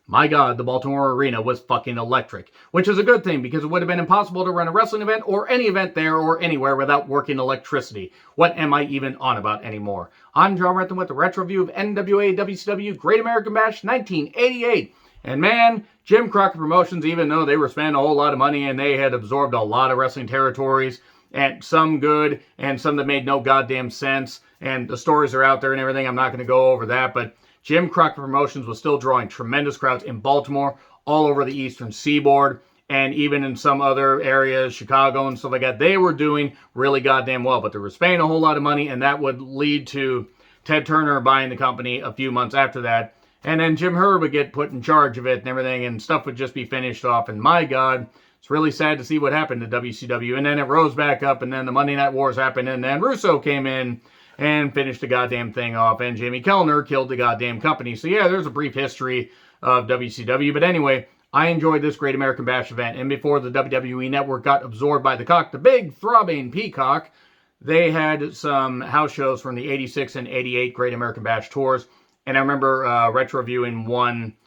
my God, the Baltimore Arena was fucking electric, which is a good thing because it would have been impossible to run a wrestling event or any event there or anywhere without working electricity. What am I even on about anymore? I'm John Renton with the retro review of NWA WCW Great American Bash 1988. And man, Jim Crockett Promotions, even though they were spending a whole lot of money and they had absorbed a lot of wrestling territories, and some good and some that made no goddamn sense, and the stories are out there and everything, I'm not going to go over that, but Jim Crockett Promotions was still drawing tremendous crowds in Baltimore, all over the Eastern Seaboard, and even in some other areas, Chicago and stuff like that. They were doing really goddamn well, but they were spending a whole lot of money, and that would lead to Ted Turner buying the company a few months after that. And then Jim Herd would get put in charge of it and everything, and stuff would just be finished off. And my God, it's really sad to see what happened to WCW. And then it rose back up, and then the Monday Night Wars happened, and then Russo came in and finished the goddamn thing off, and Jimmy Kellner killed the goddamn company. So yeah, there's a brief history of WCW, but anyway, I enjoyed this Great American Bash event, and before the WWE Network got absorbed by the cock, the big throbbing peacock, they had some house shows from the 86 and 88 Great American Bash tours, and I remember retro-viewing one,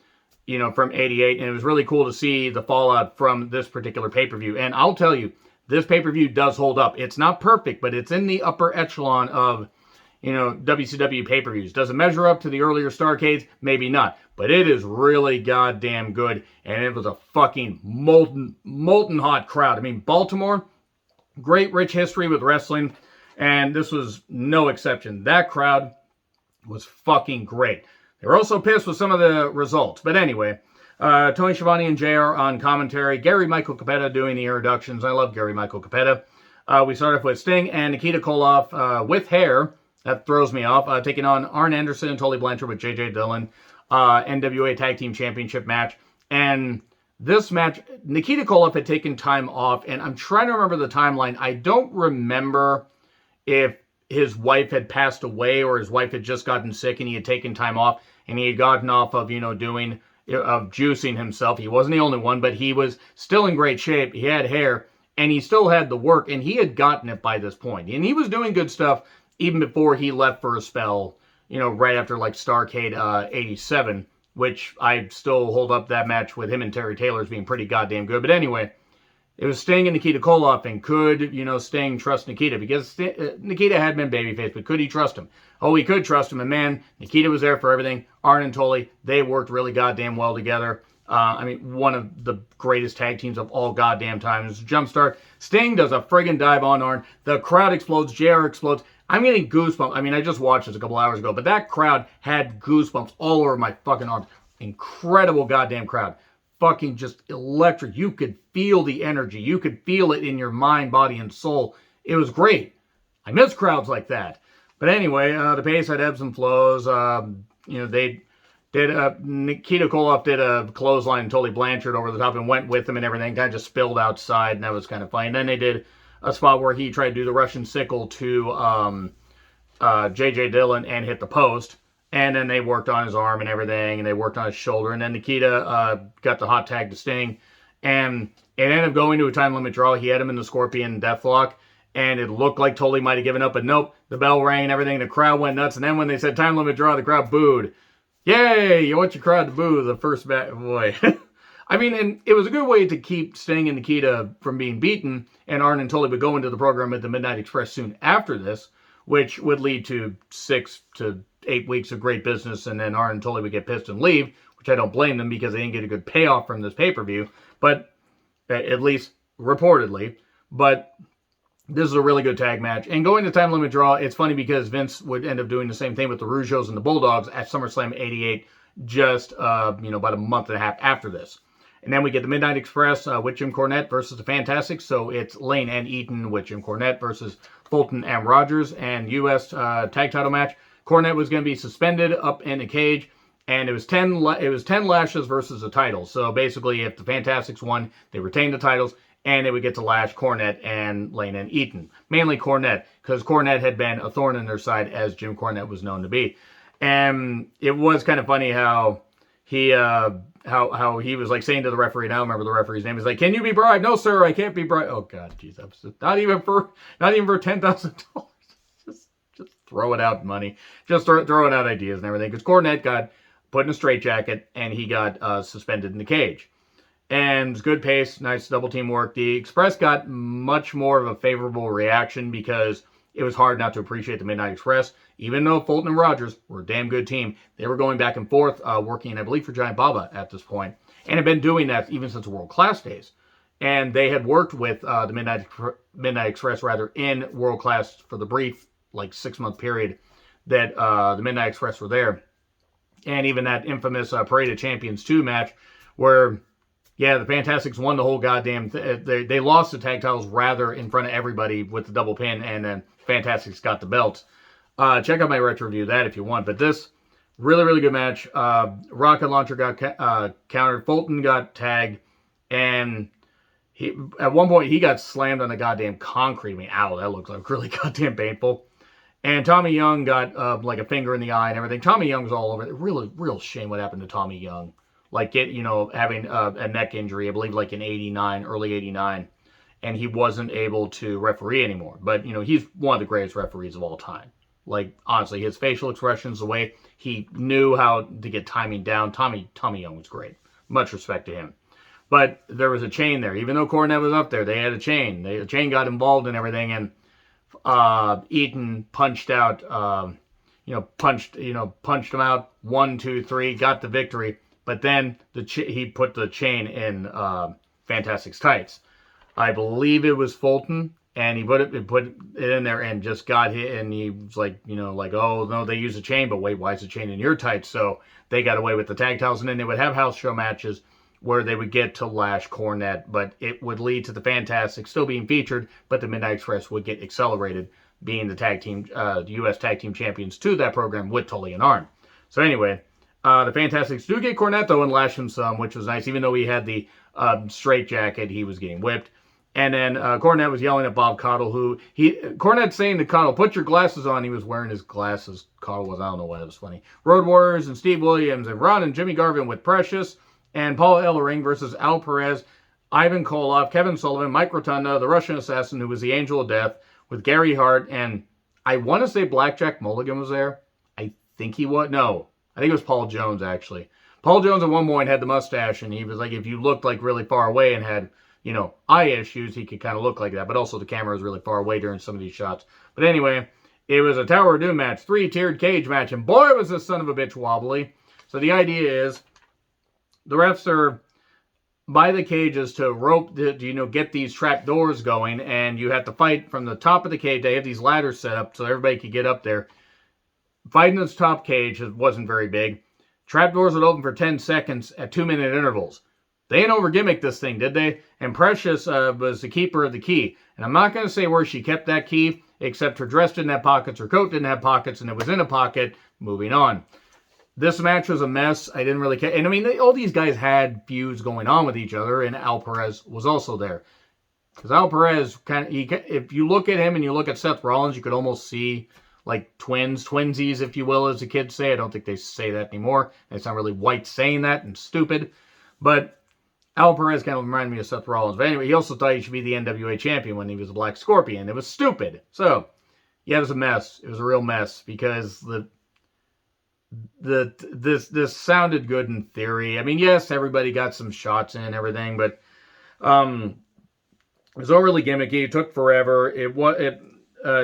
from 88, and it was really cool to see the fallout from this particular pay-per-view, and I'll tell you, this pay-per-view does hold up. It's not perfect, but it's in the upper echelon of WCW pay-per-views. Does it measure up to the earlier Starrcades? Maybe not. But it is really goddamn good. And it was a fucking molten hot crowd. I mean, Baltimore, great rich history with wrestling. And this was no exception. That crowd was fucking great. They were also pissed with some of the results. But anyway, Tony Schiavone and JR on commentary. Gary Michael Capetta doing the introductions. I love Gary Michael Capetta. We start off with Sting and Nikita Koloff with hair. That throws me off. Taking on Arn Anderson and Tully Blanchard with J.J. Dillon. NWA Tag Team Championship match. And this match, Nikita Koloff had taken time off. And I'm trying to remember the timeline. I don't remember if his wife had passed away or his wife had just gotten sick and he had taken time off. And he had gotten off of, juicing himself. He wasn't the only one, but he was still in great shape. He had hair. And he still had the work. And he had gotten it by this point. And he was doing good stuff even before he left for a spell, right after like Starrcade 87, which I still hold up that match with him and Terry Taylor as being pretty goddamn good. But anyway, it was Sting and Nikita Koloff, and could, Sting trust Nikita? Because Nikita had been babyface, but could he trust him? Oh, he could trust him, and man, Nikita was there for everything. Arn and Tully, they worked really goddamn well together. One of the greatest tag teams of all goddamn times. Jumpstart. Sting does a friggin' dive on Arn. The crowd explodes. JR explodes. I'm getting goosebumps. I just watched this a couple hours ago, but that crowd had goosebumps all over my fucking arms. Incredible goddamn crowd. Fucking just electric. You could feel the energy. You could feel it in your mind, body, and soul. It was great. I miss crowds like that. But anyway, the pace had ebbs and flows. They did, Nikita Koloff did a clothesline and Tully Blanchard over the top and went with him and everything. Kind of just spilled outside, and that was kind of funny. And then they did a spot where he tried to do the Russian sickle to J.J. Dillon and hit the post. And then they worked on his arm and everything, and they worked on his shoulder. And then Nikita got the hot tag to Sting. And it ended up going to a time limit draw. He had him in the Scorpion Deathlock. And it looked like Tully might have given up, but nope. The bell rang and everything. The crowd went nuts. And then when they said time limit draw, the crowd booed. Yay! You want your crowd to boo the first boy. And it was a good way to keep Sting and Nikita from being beaten, and Arn and Tully would go into the program at the Midnight Express soon after this, which would lead to 6 to 8 weeks of great business, and then Arn and Tully would get pissed and leave, which I don't blame them because they didn't get a good payoff from this pay-per-view, but at least reportedly. But this is a really good tag match. And going to time limit draw, it's funny because Vince would end up doing the same thing with the Rougeaus and the Bulldogs at SummerSlam 88, just, about a month and a half after this. And then we get the Midnight Express with Jim Cornette versus the Fantastics. So it's Lane and Eaton with Jim Cornette versus Fulton and Rogers. And U.S. tag title match. Cornette was going to be suspended up in a cage. And it was 10 lashes versus the title. So basically, if the Fantastics won, they retained the titles. And they would get to lash Cornette and Lane and Eaton. Mainly Cornette, because Cornette had been a thorn in their side, as Jim Cornette was known to be. And it was kind of funny how he was like saying to the referee, and I don't remember the referee's name, he's like, "Can you be bribed?" "No, sir, I can't be bribed." Oh God, jeez, not even for $10,000. Just throw it out money. Just throw it out ideas and everything. Because Cornette got put in a straitjacket, and he got suspended in the cage. And it was good pace, nice double team work. The Express got much more of a favorable reaction because it was hard not to appreciate the Midnight Express. Even though Fulton and Rogers were a damn good team, they were going back and forth, working, I believe, for Giant Baba at this point, and had been doing that even since the World Class days. And they had worked with the Midnight Express in World Class for the brief, like 6-month period that the Midnight Express were there. And even that infamous Parade of Champions 2 match where, yeah, the Fantastics won the whole goddamn they lost the tag titles rather in front of everybody with the double pin, and then Fantastics got the belts. Check out my retro review of that if you want. But this, really, really good match. Rocket Launcher got countered. Fulton got tagged. And at one point, he got slammed on the goddamn concrete. I mean, ow, that looks like really goddamn painful. And Tommy Young got like a finger in the eye and everything. Tommy Young's all over it. Really, real shame what happened to Tommy Young. Like, having a neck injury, I believe, like in early 89. And he wasn't able to referee anymore. But, he's one of the greatest referees of all time. Like, honestly, his facial expressions, the way he knew how to get timing down. Tommy Young was great. Much respect to him. But there was a chain there. Even though Cornette was up there, they had a chain. The chain got involved in everything, and Eaton punched out, punched him out. 1, 2, 3, got the victory. But then he put the chain in Fantastic's tights. I believe it was Fulton, and he put it in there and just got hit, and he was like, oh, no, they used a chain, but wait, why is the chain in your tights? So they got away with the tag titles, and then they would have house show matches where they would get to lash Cornette, but it would lead to the Fantastics still being featured, but the Midnight Express would get accelerated, being the U.S. Tag Team Champions to that program with Tully and Arn. So anyway, the Fantastics do get Cornette, though, and lash him some, which was nice. Even though he had the straitjacket, he was getting whipped. And then Cornette was yelling at Bob Caudle, Cornette saying to Caudle, put your glasses on. He was wearing his glasses. Caudle was, I don't know why, that was funny. Road Warriors and Steve Williams and Ron and Jimmy Garvin with Precious and Paul Ellering versus Al Perez, Ivan Koloff, Kevin Sullivan, Mike Rotunda, the Russian Assassin, who was the Angel of Death, with Gary Hart, and I want to say Blackjack Mulligan was there. I think he was. No, I think it was Paul Jones, actually. Paul Jones at one point had the mustache, and he was like, if you looked like really far away and had, eye issues, he could kind of look like that. But also the camera was really far away during some of these shots. But anyway, it was a Tower of Doom match, 3-tiered cage match, and boy, was this son of a bitch wobbly. So the idea is, the refs are by the cages to rope, get these trap doors going, and you have to fight from the top of the cage. They have these ladders set up so everybody could get up there. Fighting this top cage wasn't very big. Trap doors would open for 10 seconds at 2-minute intervals. They ain't over gimmick this thing, did they? And Precious was the keeper of the key. And I'm not going to say where she kept that key, except her dress didn't have pockets, her coat didn't have pockets, and it was in a pocket. Moving on. This match was a mess. I didn't really care. And I mean, all these guys had feuds going on with each other, and Al Perez was also there. Because Al Perez, if you look at him and you look at Seth Rollins, you could almost see like twinsies, if you will, as the kids say. I don't think they say that anymore. It's not really white saying that and stupid. But Al Perez kind of reminded me of Seth Rollins. But anyway, he also thought he should be the NWA champion when he was a Black Scorpion. It was stupid. So, yeah, it was a mess. It was a real mess because this sounded good in theory. I mean, yes, everybody got some shots in and everything, but it was overly gimmicky. It took forever. It was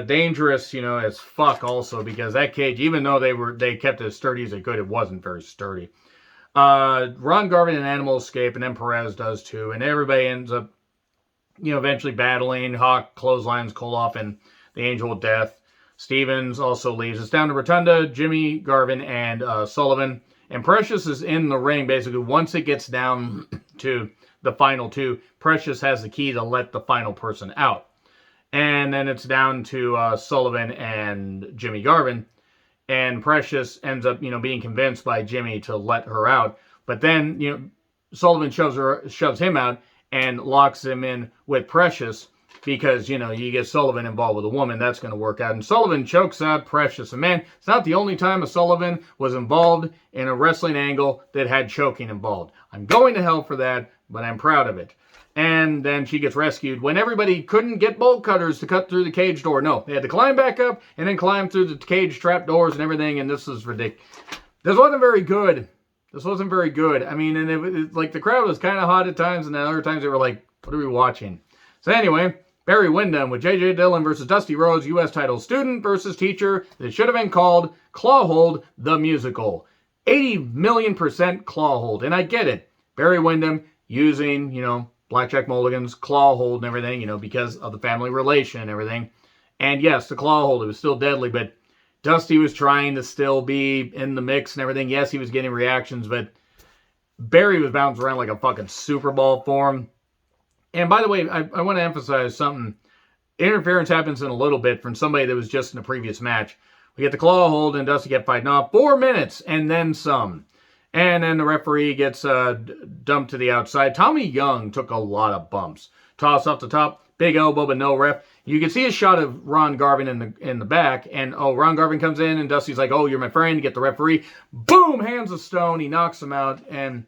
dangerous, as fuck. Also, because that cage, even though they kept it as sturdy as they could, it wasn't very sturdy. Ron Garvin and Animal escape, and then Perez does too, and everybody ends up, eventually battling. Hawk clotheslines Koloff and the Angel of Death. Stevens also leaves. It's down to Rotunda, Jimmy Garvin, and Sullivan. And Precious is in the ring, basically. Once it gets down to the final two, Precious has the key to let the final person out. And then it's down to Sullivan and Jimmy Garvin. And Precious ends up, being convinced by Jimmy to let her out. But then, Sullivan shoves him out and locks him in with Precious. Because, you get Sullivan involved with a woman, that's going to work out. And Sullivan chokes out Precious. And man, it's not the only time a Sullivan was involved in a wrestling angle that had choking involved. I'm going to hell for that, but I'm proud of it. And then she gets rescued when everybody couldn't get bolt cutters to cut through the cage door. No, they had to climb back up and then climb through the cage trap doors and everything. And this is ridiculous. This wasn't very good. This wasn't very good. I mean, and like the crowd was kind of hot at times, and then other times they were like, what are we watching? So anyway, Barry Windham with J.J. Dillon versus Dusty Rhodes, U.S. title student versus teacher. That should have been called Clawhold the Musical. 80,000,000% Clawhold. And I get it. Barry Windham using, Blackjack Mulligan's Clawhold and everything, because of the family relation and everything. And yes, the Clawhold, it was still deadly, but Dusty was trying to still be in the mix and everything. Yes, he was getting reactions, but Barry was bouncing around like a fucking Super Bowl for him. And by the way, I want to emphasize something. Interference happens in a little bit from somebody that was just in the previous match. We get the claw hold and Dusty get fighting off 4 minutes and then some. And then the referee gets dumped to the outside. Tommy Young took a lot of bumps. Toss off the top, big elbow, but no ref. You can see a shot of Ron Garvin in the back. And, Ron Garvin comes in and Dusty's like, oh, you're my friend. Get the referee. Boom, hands of stone. He knocks him out. And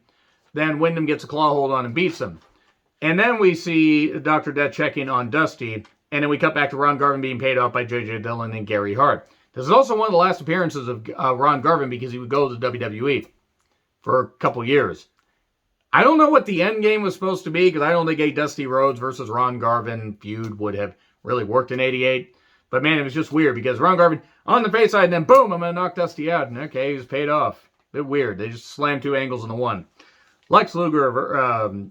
then Windham gets a claw hold on and beats him. And then we see Dr. Death checking on Dusty. And then we cut back to Ron Garvin being paid off by J.J. Dillon and Gary Hart. This is also one of the last appearances of Ron Garvin because he would go to WWE for a couple years. I don't know what the end game was supposed to be because I don't think a Dusty Rhodes versus Ron Garvin feud would have really worked in '88. But man, it was just weird because Ron Garvin on the face side and then boom, I'm going to knock Dusty out. And okay, he was paid off. Bit weird. They just slammed 2 angles into one. Lex Luger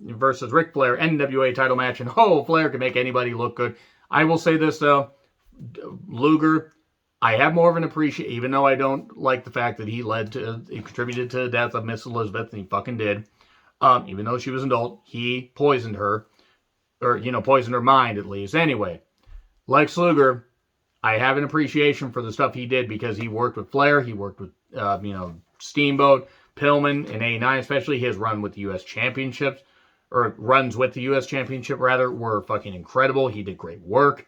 versus Ric Flair, NWA title match. And Flair can make anybody look good. I will say this though, Luger, I have more of an appreciation, even though I don't like the fact that he contributed to the death of Miss Elizabeth, and he fucking did. Even though she was an adult, he poisoned her, or, poisoned her mind at least. Anyway, Lex Luger, I have an appreciation for the stuff he did because he worked with Flair, he worked with, Steamboat, Pillman, in '89, especially his run with the U.S. Championships, or runs with the U.S. Championship, rather, were fucking incredible. He did great work.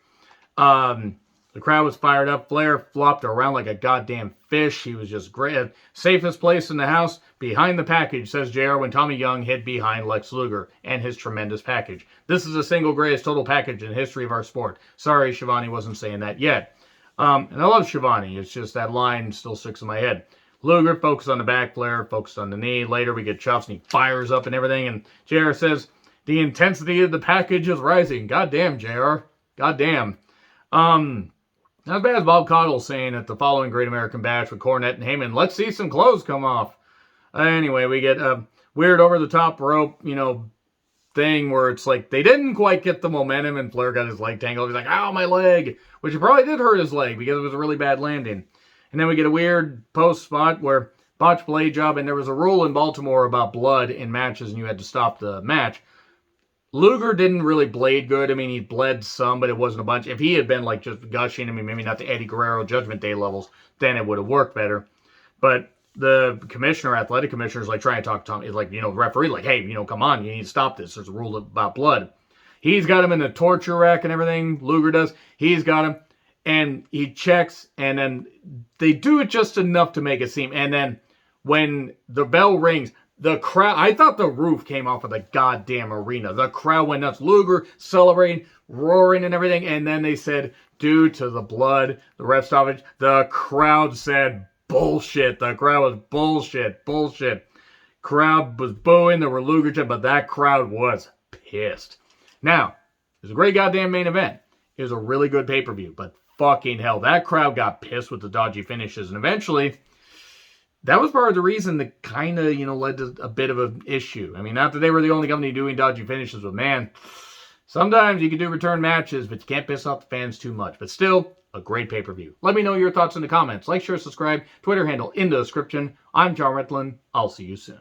The crowd was fired up. Flair flopped around like a goddamn fish. He was just great. Safest place in the house, behind the package, says JR when Tommy Young hid behind Lex Luger and his tremendous package. This is the single greatest total package in the history of our sport. Sorry, Shivani wasn't saying that yet. And I love Shivani. It's just that line still sticks in my head. Luger focused on the back, Flair focused on the knee. Later we get chops and he fires up and everything. And JR says, the intensity of the package is rising. Goddamn, JR. Goddamn. Not as bad as Bob Caudle saying at the following Great American Bash with Cornette and Heyman, let's see some clothes come off. Anyway, we get a weird over-the-top rope, thing where it's like they didn't quite get the momentum and Flair got his leg tangled. He's like, ow, my leg, which probably did hurt his leg because it was a really bad landing. And then we get a weird post spot where botched blade job, and there was a rule in Baltimore about blood in matches and you had to stop the match. Luger didn't really blade good. I mean, he bled some, but it wasn't a bunch. If he had been like just gushing, I mean, maybe not the Eddie Guerrero Judgment Day levels, then it would have worked better. But the athletic commissioner is like trying to talk to Tommy, like, referee, like, hey, come on, you need to stop this. There's a rule about blood. He's got him in the torture rack and everything. Luger does. He's got him. And he checks, and then they do it just enough to make it seem. And then when the bell rings, the crowd, I thought the roof came off of the goddamn arena. The crowd went nuts. Luger celebrating, roaring and everything. And then they said, due to the blood, the ref stoppage, the crowd said bullshit. The crowd was bullshit. Crowd was booing. There were Luger chants, but that crowd was pissed. Now, it was a great goddamn main event. It was a really good pay-per-view, but fucking hell, that crowd got pissed with the dodgy finishes. And eventually, that was part of the reason that kind of, led to a bit of an issue. I mean, not that they were the only company doing dodgy finishes, but man, sometimes you can do return matches, but you can't piss off the fans too much. But still, a great pay-per-view. Let me know your thoughts in the comments. Like, share, subscribe, Twitter handle in the description. I'm John Retlin. I'll see you soon.